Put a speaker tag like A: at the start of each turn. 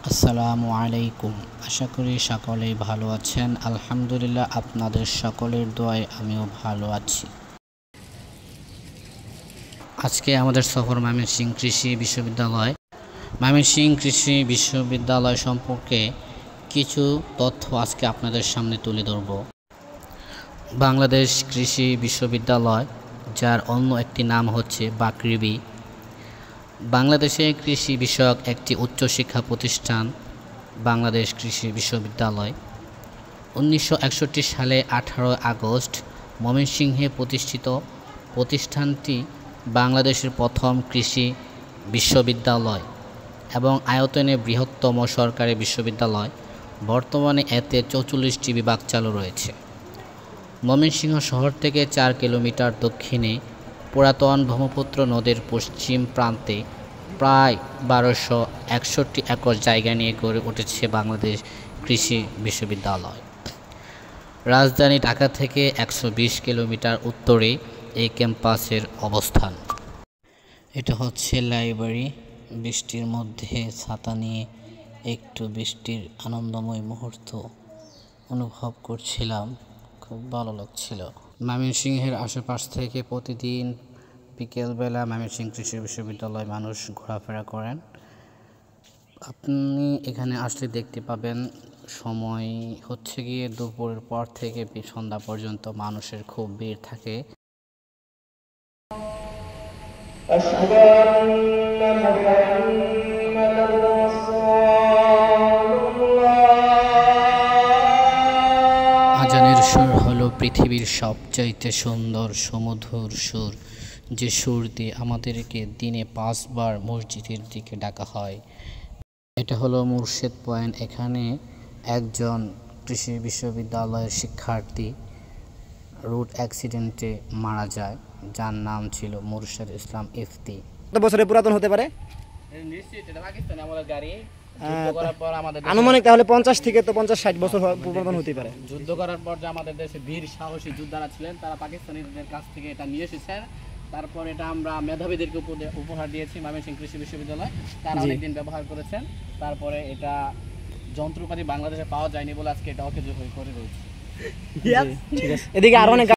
A: আসসালামু আলাইকুম। আশা করি সকলেই ভালো আছেন। আলহামদুলিল্লাহ, আপনাদের সকলের দোয়ায় আমিও ভালো আছি। আজকে আমাদের সফর ময়মনসিংহ কৃষি বিশ্ববিদ্যালয়। ময়মনসিংহ কৃষি বিশ্ববিদ্যালয় সম্পর্কে কিছু তথ্য আজকে আপনাদের সামনে তুলে ধরব। বাংলাদেশ কৃষি বিশ্ববিদ্যালয়, যার অন্য একটি নাম হচ্ছে বাকৃবি, বাংলাদেশে কৃষি বিষয়ক একটি উচ্চশিক্ষা প্রতিষ্ঠান। বাংলাদেশ কৃষি বিশ্ববিদ্যালয় 1961 সালে 18 আগস্ট ময়মনসিংহে প্রতিষ্ঠিত। প্রতিষ্ঠানটি বাংলাদেশের প্রথম কৃষি বিশ্ববিদ্যালয় এবং আয়তনে বৃহত্তম সরকারি বিশ্ববিদ্যালয়। বর্তমানে এতে 44টি বিভাগ চালু রয়েছে। ময়মনসিংহ শহর থেকে 4 কিলোমিটার দক্ষিণে পুরাতন ব্রহ্মপুত্র নদীর পশ্চিম প্রান্তে প্রায় 1261 একর জায়গা নিয়ে গড়ে উঠেছে বাংলাদেশ কৃষি বিশ্ববিদ্যালয়। রাজধানী ঢাকা থেকে 120 কিলোমিটার উত্তরে এই ক্যাম্পাসের অবস্থান। এটা হচ্ছে লাইব্রেরি। বৃষ্টির মধ্যে ছাতা নিয়ে একটু বৃষ্টির আনন্দময় মুহূর্ত অনুভব করছিলাম, খুব ভালো লাগছিল। ময়মনসিংহের আশেপাশ থেকে প্রতিদিন বিকেলবেলা ময়মনসিংহ কৃষি বিশ্ববিদ্যালয় মানুষ ঘোরাফেরা করেন। আপনি এখানে আসলে দেখতে পাবেন, সময় হচ্ছে গিয়ে দুপুরের পর থেকে সন্ধ্যা পর্যন্ত মানুষের খুব ভিড় থাকে। আজানের সুর হলো পৃথিবীর সবচাইতে সুন্দর সুমধুর সুর, যে সুর দিয়ে আমাদেরকে দিনে 5 বার মসজিদের দিকে ডাকা হয়। এটা হলো মুর্শেদ পয়েন্ট। এখানে একজন কৃষি বিশ্ববিদ্যালয়ের শিক্ষার্থী রোড অ্যাক্সিডেন্টে মারা যায়, যার নাম ছিল মুর্শেদ ইসলাম ইফতি।
B: কত বছরের পুরাতন হতে পারে? আনুমানিক তাহলে 50 থেকে তো 50-60 বছর পুরাতন হতে পারে।
A: যুদ্ধ করার পর যে আমাদের দেশে বীর সাহসী যোদ্ধারা ছিলেন, তারা পাকিস্তানিদের কাছ থেকে এটা নিয়ে এসেছেন। তারপর এটা আমরা মেধাবীদেরকে উপহার দিয়েছি ময়মনসিংহ কৃষি বিশ্ববিদ্যালয়, তারা অনেকদিন ব্যবহার করেছেন। তারপরে এটা যন্ত্রপাতি বাংলাদেশে পাওয়া যায়নি বলে আজকে এটা অকেজো হয়ে করে রয়েছে।
B: এদিকে আরো অনেক